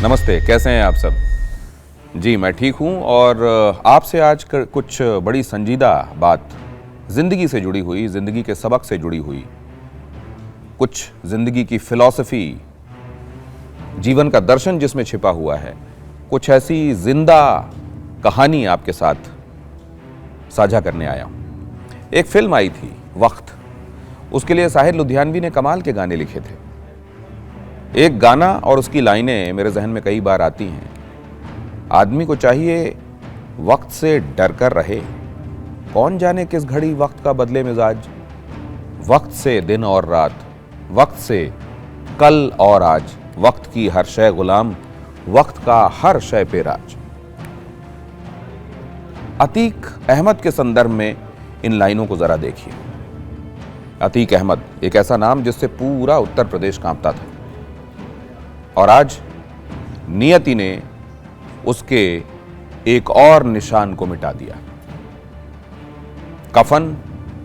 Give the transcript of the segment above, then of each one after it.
नमस्ते, कैसे हैं आप सब? जी मैं ठीक हूं और आपसे आज कुछ बड़ी संजीदा बात ज़िंदगी से जुड़ी हुई, ज़िंदगी के सबक से जुड़ी हुई, कुछ ज़िंदगी की फिलॉसफी, जीवन का दर्शन जिसमें छिपा हुआ है, कुछ ऐसी जिंदा कहानी आपके साथ साझा करने आया हूं। एक फिल्म आई थी वक्त, उसके लिए साहिर लुधियानवी ने कमाल के गाने लिखे थे। एक गाना और उसकी लाइनें मेरे जहन में कई बार आती हैं। आदमी को चाहिए वक्त से डर कर रहे, कौन जाने किस घड़ी वक्त का बदले मिजाज। वक्त से दिन और रात, वक्त से कल और आज, वक्त की हर शय गुलाम, वक्त का हर शय पे राज। अतीक अहमद के संदर्भ में इन लाइनों को जरा देखिए। अतीक अहमद एक ऐसा नाम जिससे पूरा उत्तर प्रदेश कांपता था और आज नियति ने उसके एक और निशान को मिटा दिया। कफन,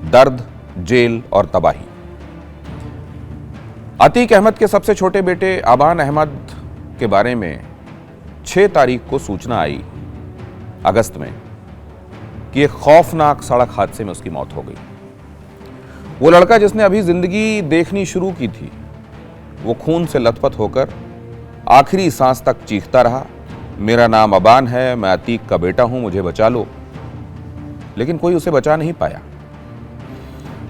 दर्द, जेल और तबाही। अतीक अहमद के सबसे छोटे बेटे अबान अहमद के बारे में 6 तारीख को सूचना आई अगस्त में कि एक खौफनाक सड़क हादसे में उसकी मौत हो गई। वो लड़का जिसने अभी जिंदगी देखनी शुरू की थी, वो खून से लथपथ होकर आखिरी सांस तक चीखता रहा, मेरा नाम अबान है, मैं अतीक का बेटा हूं, मुझे बचा लो। लेकिन कोई उसे बचा नहीं पाया।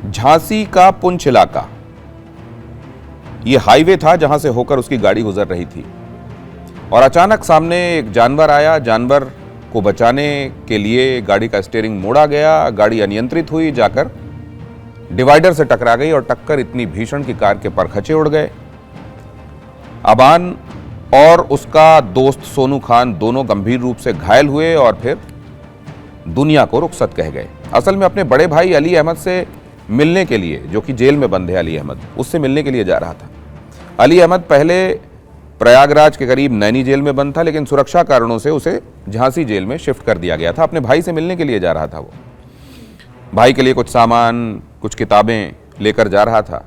झांसी का पुंछ इलाका, यह हाईवे था जहां से होकर उसकी गाड़ी गुजर रही थी और अचानक सामने एक जानवर आया। जानवर को बचाने के लिए गाड़ी का स्टीयरिंग मोड़ा गया, गाड़ी अनियंत्रित हुई, जाकर डिवाइडर से टकरा गई और टक्कर इतनी भीषण कि कार के परखचे उड़ गए। अबान और उसका दोस्त सोनू खान दोनों गंभीर रूप से घायल हुए और फिर दुनिया को रुखसत कह गए। असल में अपने बड़े भाई अली अहमद से मिलने के लिए, जो कि जेल में बंद है अली अहमद, उससे मिलने के लिए जा रहा था। अली अहमद पहले प्रयागराज के करीब नैनी जेल में बंद था, लेकिन सुरक्षा कारणों से उसे झांसी जेल में शिफ्ट कर दिया गया था। अपने भाई से मिलने के लिए जा रहा था वो। भाई के लिए कुछ सामान, कुछ किताबें लेकर जा रहा था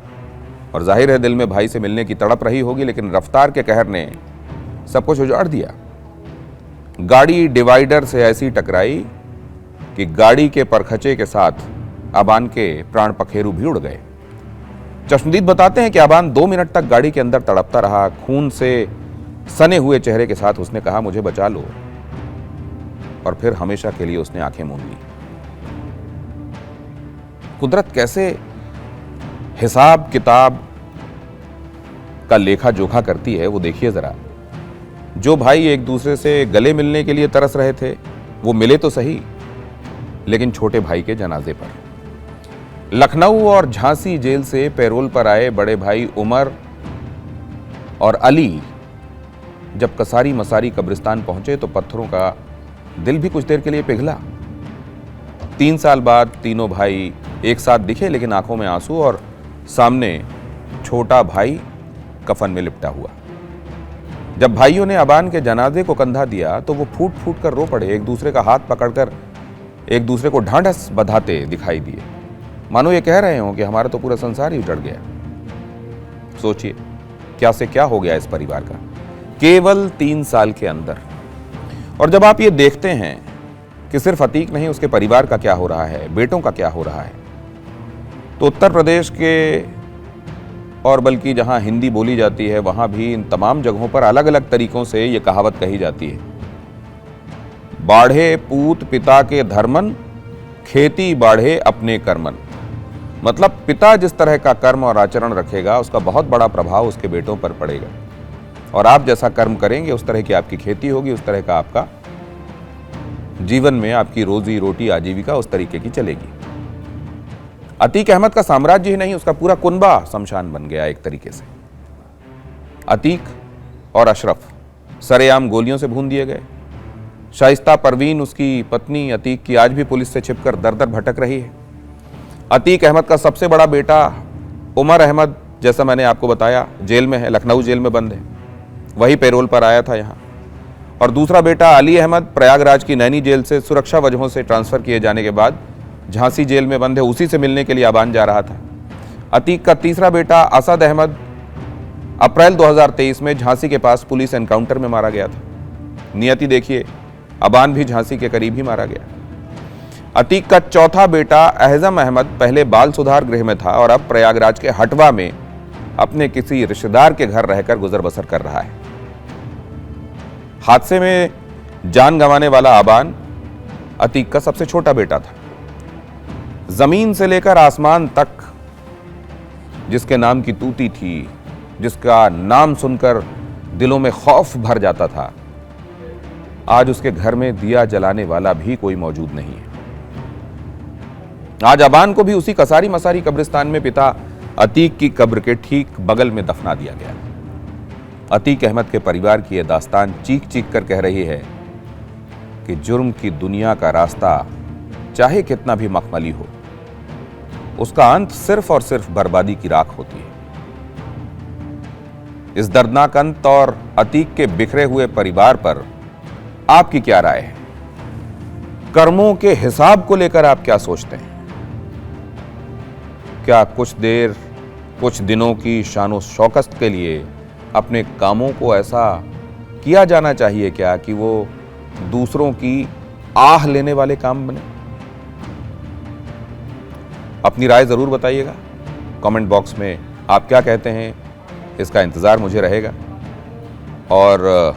और जाहिर है दिल में भाई से मिलने की तड़प रही होगी, लेकिन रफ्तार के कहर ने सब कुछ उजाड़ दिया। गाड़ी डिवाइडर से ऐसी टकराई कि गाड़ी के परखचे के साथ अबान के प्राण पखेरु भी उड़ गए। चश्मदीद बताते हैं कि अबान 2 मिनट तक गाड़ी के अंदर तड़पता रहा। खून से सने हुए चेहरे के साथ उसने कहा, मुझे बचा लो, और फिर हमेशा के लिए उसने आंखें मूंद ली। कुदरत कैसे हिसाब किताब का लेखा जोखा करती है वो देखिए जरा। जो भाई एक दूसरे से गले मिलने के लिए तरस रहे थे, वो मिले तो सही, लेकिन छोटे भाई के जनाजे पर। लखनऊ और झांसी जेल से पैरोल पर आए बड़े भाई उमर और अली जब कसारी मसारी कब्रिस्तान पहुंचे तो पत्थरों का दिल भी कुछ देर के लिए पिघला। 3 साल बाद तीनों भाई एक साथ दिखे, लेकिन आंखों में आंसू और सामने छोटा भाई कफन में लिपटा हुआ। जब भाइयों ने अबान के जनाजे को कंधा दिया तो वो फूट फूट कर रो पड़े। एक दूसरे का हाथ पकड़कर एक दूसरे को ढांढस बंधाते दिखाई दिए, मानो ये कह रहे हो कि हमारा तो पूरा संसार ही उजड़ गया। सोचिए क्या से क्या हो गया इस परिवार का केवल 3 साल के अंदर। और जब आप ये देखते हैं कि सिर्फ अतीक नहीं, उसके परिवार का क्या हो रहा है, बेटों का क्या हो रहा है, तो उत्तर प्रदेश के और बल्कि जहां हिंदी बोली जाती है वहां भी इन तमाम जगहों पर अलग अलग तरीकों से ये कहावत कही जाती है, बाढ़े पूत पिता के धर्मन, खेती बाढ़े अपने कर्मन। मतलब पिता जिस तरह का कर्म और आचरण रखेगा उसका बहुत बड़ा प्रभाव उसके बेटों पर पड़ेगा, और आप जैसा कर्म करेंगे उस तरह की आपकी खेती होगी, उस तरह का आपका जीवन में आपकी रोजी रोटी आजीविका उस तरीके की चलेगी। अतीक अहमद का साम्राज्य ही नहीं, उसका पूरा कुनबा शमशान बन गया एक तरीके से। अतीक और अशरफ सरेआम गोलियों से भून दिए गए। शाइस्ता परवीन, उसकी पत्नी अतीक की, आज भी पुलिस से छिपकर दर दर भटक रही है। अतीक अहमद का सबसे बड़ा बेटा उमर अहमद, जैसा मैंने आपको बताया, जेल में है, लखनऊ जेल में बंद है, वही पैरोल पर आया था यहाँ। और दूसरा बेटा अली अहमद प्रयागराज की नैनी जेल से सुरक्षा वजहों से ट्रांसफर किए जाने के बाद झांसी जेल में बंद है, उसी से मिलने के लिए अबान जा रहा था। अतीक का तीसरा बेटा असद अहमद अप्रैल 2023 में झांसी के पास पुलिस एनकाउंटर में मारा गया था। नियति देखिए, अबान भी झांसी के करीब ही मारा गया। अतीक का चौथा बेटा अहजम अहमद पहले बाल सुधार गृह में था और अब प्रयागराज के हटवा में अपने किसी रिश्तेदार के घर रहकर गुजर बसर कर रहा है। हादसे में जान गंवाने वाला अबान अतीक का सबसे छोटा बेटा था। जमीन से लेकर आसमान तक जिसके नाम की तूती थी, जिसका नाम सुनकर दिलों में खौफ भर जाता था, आज उसके घर में दिया जलाने वाला भी कोई मौजूद नहीं है। आज अबान को भी उसी कसारी मसारी कब्रिस्तान में पिता अतीक की कब्र के ठीक बगल में दफना दिया गया। अतीक अहमद के परिवार की यह दास्तान चीख चीख कर कह रही है कि जुर्म की दुनिया का रास्ता चाहे कितना भी मखमली हो, उसका अंत सिर्फ और सिर्फ बर्बादी की राख होती है। इस दर्दनाक अंत और अतीक के बिखरे हुए परिवार पर आपकी क्या राय है? कर्मों के हिसाब को लेकर आप क्या सोचते हैं? क्या कुछ देर, कुछ दिनों की शानो शौकत के लिए अपने कामों को ऐसा किया जाना चाहिए क्या कि वो दूसरों की आह लेने वाले काम बने? अपनी राय जरूर बताइएगा। कमेंट बॉक्स में आप क्या कहते हैं, इसका इंतजार मुझे रहेगा। और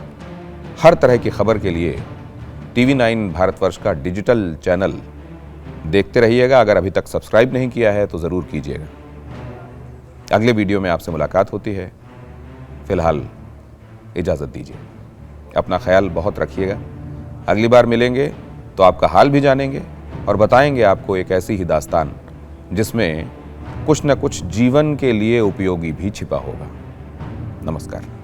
हर तरह की खबर के लिए TV9 भारतवर्ष का डिजिटल चैनल देखते रहिएगा। अगर अभी तक सब्सक्राइब नहीं किया है तो जरूर कीजिएगा। अगले वीडियो में आपसे मुलाकात होती है। फिलहाल इजाजत दीजिए। अपना ख्याल बहुत रखिएगा। अगली बार मिलेंगे तो आपका हाल भी जानेंगे और बताएंगे आपको एक ऐसी ही दास्तान जिसमें कुछ न कुछ जीवन के लिए उपयोगी भी छिपा होगा। नमस्कार।